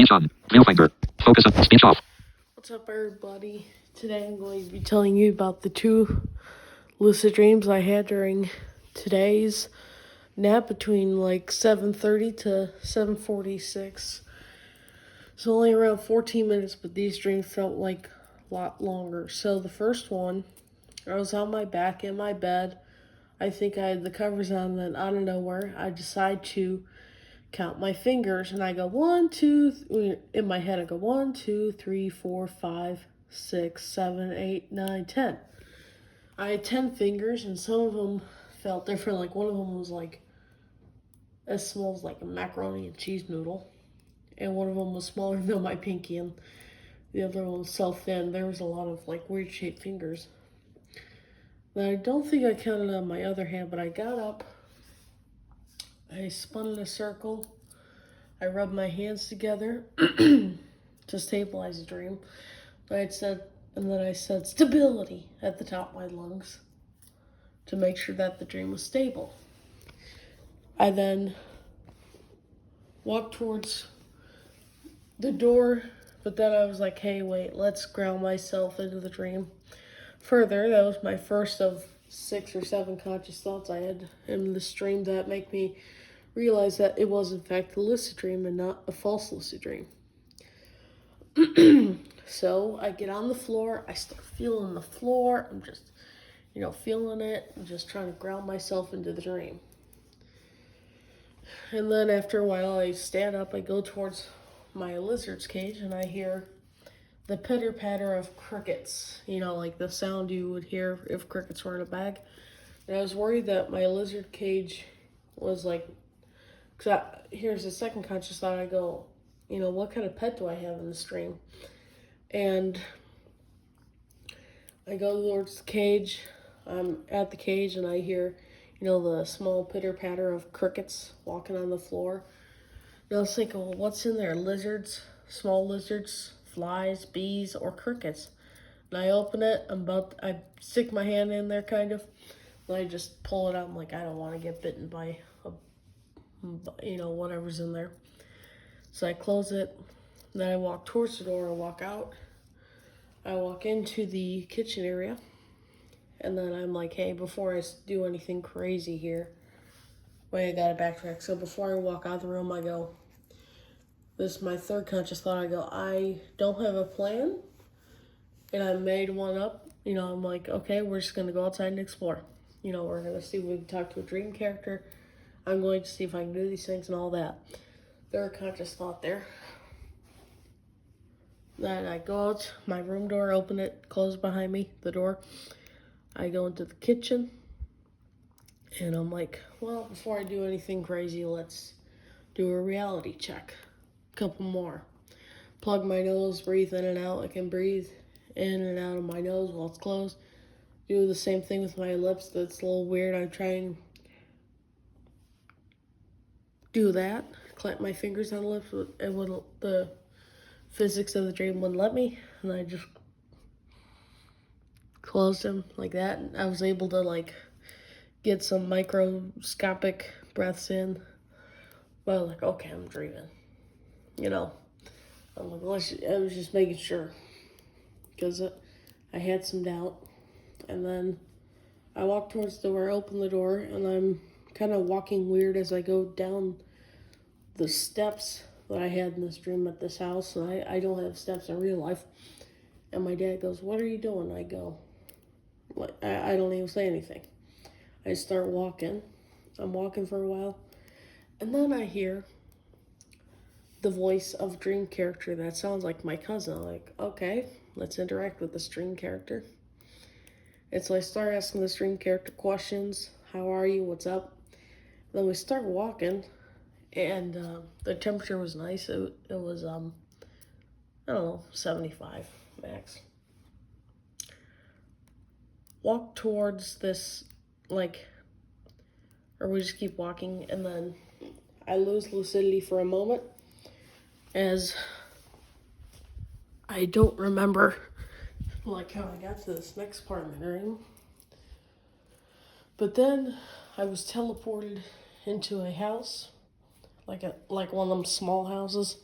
Speech on. Viewfinder. Focus on speech off. What's up, everybody? Today I'm going to be telling you about the 2 lucid dreams I had during today's nap between like 7:30 to 7:46. It's only around 14 minutes, but these dreams felt like a lot longer. So the first one, I was on my back in my bed. I think I had the covers on, then out of nowhere, I decide to count my fingers, and I go 1, 2, in my head I go 1, 2, 3, 4, 5, 6, 7, 8, 9, 10. I had 10 fingers, and some of them felt different. Like one of them was like as small as like a macaroni and cheese noodle, and one of them was smaller than my pinky, and the other one was so thin. There was a lot of like weird shaped fingers. Then I don't think I counted on my other hand, but I got up, I spun in a circle, I rubbed my hands together to stabilize the dream. And then I said stability at the top of my lungs to make sure that the dream was stable. I then walked towards the door, but then I was like, hey, wait, let's ground myself into the dream further. That was my first of 6 or 7 conscious thoughts I had in this dream that make me realize that it was in fact a lucid dream and not a false lucid dream. So I get on the floor, I start feeling the floor, I'm just, feeling it, I'm just trying to ground myself into the dream. And then after a while I stand up, I go towards my lizard's cage, and I hear the pitter patter of crickets, like the sound you would hear if crickets were in a bag. And I was worried that my lizard cage was like, here's the second conscious thought, I go, what kind of pet do I have in this dream? And I go towards the cage. I'm at the cage, and I hear, the small pitter patter of crickets walking on the floor. And I was thinking, well, what's in there? Lizards, small lizards, flies, bees, or crickets? And I open it. I stick my hand in there, kind of. And I just pull it out. I'm like, I don't want to get bitten by, whatever's in there. So I close it. Then I walk towards the door and walk out. I walk into the kitchen area, and then I'm like, hey, before I do anything crazy here, wait, I gotta backtrack. So before I walk out of the room, I go, this is my third conscious thought, I go, I don't have a plan, and I made one up. I'm like, okay, we're just gonna go outside and explore. We're gonna see if we can talk to a dream character. I'm going to see if I can do these things and all that. Third conscious thought there. Then I go out, my room door, open it, close behind me, the door. I go into the kitchen, and I'm like, well, before I do anything crazy, let's do a reality check. A couple more. Plug my nose, breathe in and out. I can breathe in and out of my nose while it's closed. Do the same thing with my lips. That's a little weird. I'm trying do that. Clamp my fingers on the lips, and the physics of the dream wouldn't let me, and I just closed them like that. And I was able to get some microscopic breaths in. But I was like, okay, I'm dreaming. I'm like, I was just making sure, because I had some doubt. And then I walk towards the door, open the door, and I'm kind of walking weird as I go down the steps that I had in this dream at this house. And I don't have steps in real life. And my dad goes, what are you doing? I go, I don't even say anything. I start walking. I'm walking for a while. And then I hear the voice of a dream character that sounds like my cousin. I'm like, okay, let's interact with this dream character. And so I start asking this dream character questions. How are you? What's up? Then we start walking, and the temperature was nice. It was, I don't know, 75 max. Walk towards this, or we just keep walking, and then I lose lucidity for a moment, as I don't remember how I got to this next part of the dream. But then I was teleported into a house, like one of them small houses.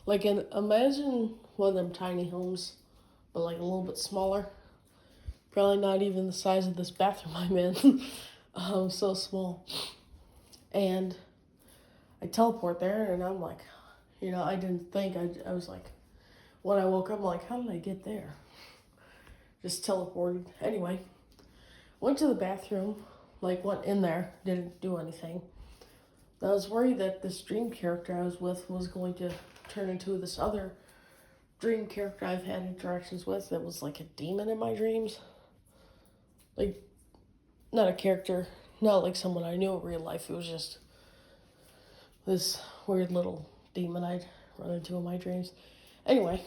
Like, imagine one of them tiny homes, but like a little bit smaller. Probably not even the size of this bathroom I'm in. So small. And I teleport there, and I'm like, I didn't think. I was like, when I woke up, I'm like, how did I get there? Just teleported. Anyway, went to the bathroom, like went in there, didn't do anything. I was worried that this dream character I was with was going to turn into this other dream character I've had interactions with that was like a demon in my dreams. Like, not a character, not like someone I knew in real life. It was just this weird little demon I'd run into in my dreams. Anyway,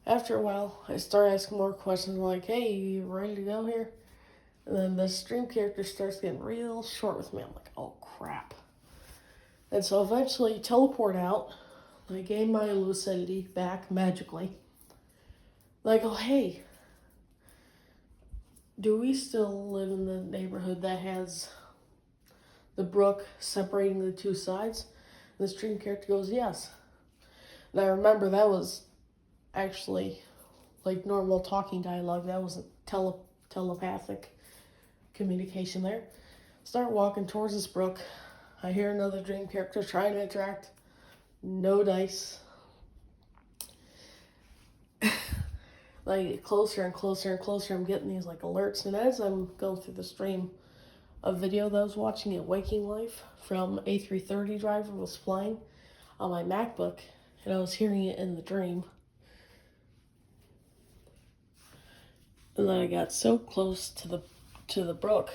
after a while, I start asking more questions like, hey, you ready to go here? And then the dream character starts getting real short with me. I'm like, oh crap. And so eventually teleport out. I gain my lucidity back magically. And I go, hey, do we still live in the neighborhood that has the brook separating the two sides? And this dream character goes, yes. And I remember that was actually like normal talking dialogue. That wasn't telepathic communication there. Start walking towards this brook. I hear another dream character trying to interact. No dice. Like closer and closer and closer, I'm getting these like alerts. And as I'm going through the stream, a video that I was watching at Waking Life from A330 driver was playing on my MacBook, and I was hearing it in the dream. And then I got so close to the brook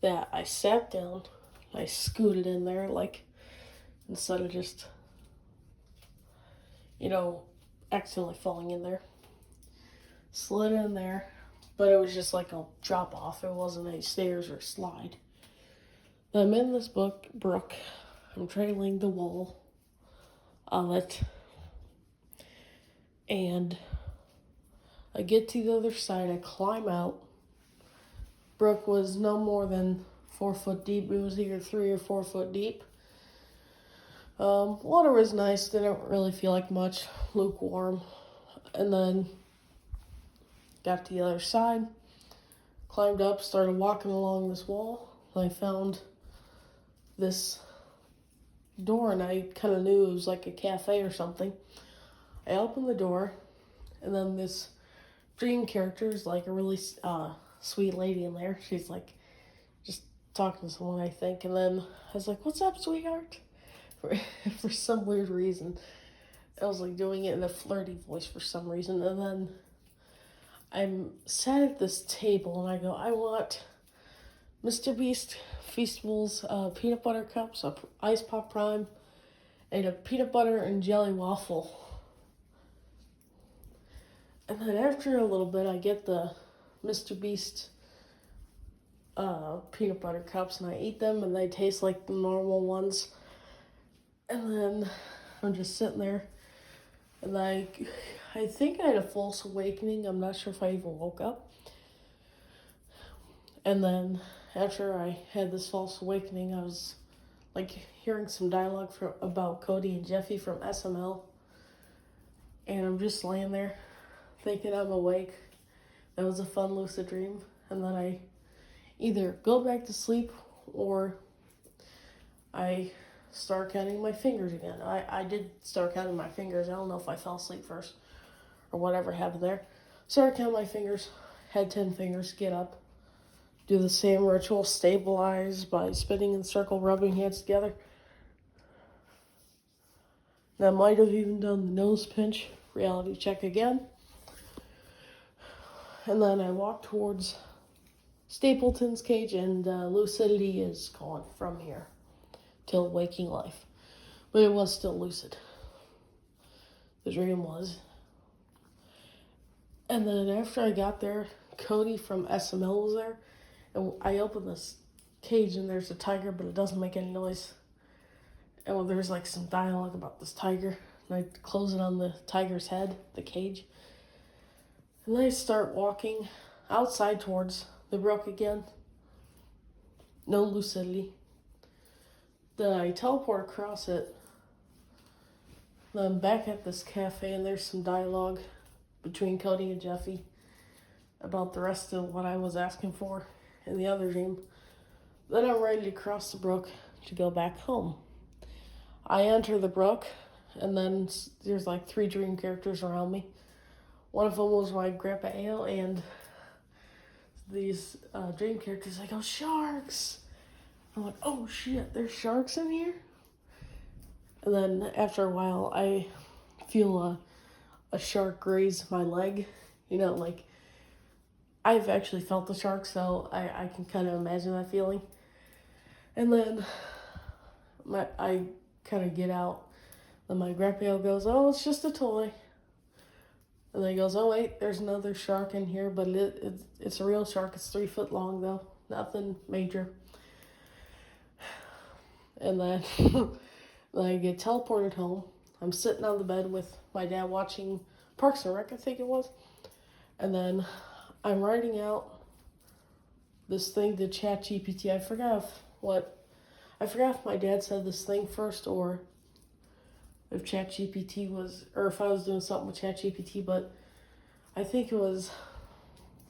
that I sat down. I scooted in there, like, instead of just, accidentally falling in there. Slid in there, but it was just like a drop off. It wasn't any stairs or slide. I'm in this brook. I'm trailing the wall on it. And I get to the other side. I climb out. Brook was no more than 4 foot deep. It was either 3 or 4 foot deep. Water was nice. Didn't really feel like much. Lukewarm. And then got to the other side. Climbed up. Started walking along this wall. And I found this door, and I kind of knew it was like a cafe or something. I opened the door, and then this dream character is like a really sweet lady in there. She's like just talking to someone, I think. And then I was like, what's up, sweetheart? For some weird reason. I was like doing it in a flirty voice for some reason. And then I'm sat at this table, and I go, I want Mr. Beast Feastables peanut butter cups, a Ice Pop Prime, and a peanut butter and jelly waffle. And then after a little bit, I get the Mr. Beast peanut butter cups, and I eat them, and they taste like the normal ones. And then I'm just sitting there, and I think I had a false awakening. I'm not sure if I even woke up. And then after I had this false awakening, I was like hearing some dialogue about Cody and Jeffy from SML. And I'm just laying there thinking I'm awake. That was a fun lucid dream. And then I either go back to sleep or I start counting my fingers again. I did start counting my fingers. I don't know if I fell asleep first or whatever happened there. Started counting my fingers. Had 10 fingers. Get up. Do the same ritual, stabilize by spinning in a circle, rubbing hands together. And I might have even done the nose pinch, reality check again. And then I walk towards Stapleton's cage, and lucidity is gone from here till waking life. But it was still lucid. The dream was. And then after I got there, Cody from SML was there. And I open this cage, and there's a tiger, but it doesn't make any noise. And there's like some dialogue about this tiger. And I close it on the tiger's head, the cage. And then I start walking outside towards the brook again. No lucidity. Then I teleport across it I'm back at this cafe, and there's some dialogue between Cody and Jeffy about the rest of what I was asking for in the other dream. Then I'm ready to cross the brook to go back home. I enter the brook, and then there's like 3 dream characters around me. One of them was my Grandpa Ale, and these dream characters like, oh, sharks! I'm like, oh shit, there's sharks in here? And then after a while, I feel a shark graze my leg. You know, like, I've actually felt the shark, so I can kind of imagine that feeling. And then I kind of get out. Then my grandpa goes, oh, it's just a toy. And then he goes, oh, wait, there's another shark in here, but it's a real shark. It's 3 foot long, though. Nothing major. And then, then I get teleported home. I'm sitting on the bed with my dad watching Parks and Rec, I think it was. And then I'm writing out this thing to ChatGPT. I forgot if my dad said this thing first, or if ChatGPT was, or if I was doing something with ChatGPT, but I think it was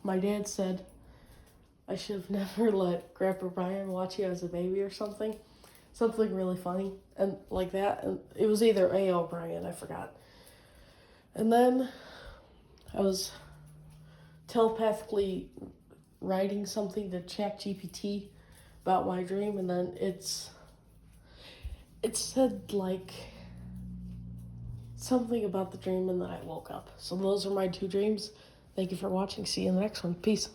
my dad said I should have never let Grandpa Brian watch you as a baby or something. Something really funny and like that. And it was either A or Brian, I forgot. And then I was telepathically writing something to ChatGPT about my dream, and then it said like something about the dream, and then I woke up. So those are my 2 dreams. Thank you for watching. See you in the next one. Peace.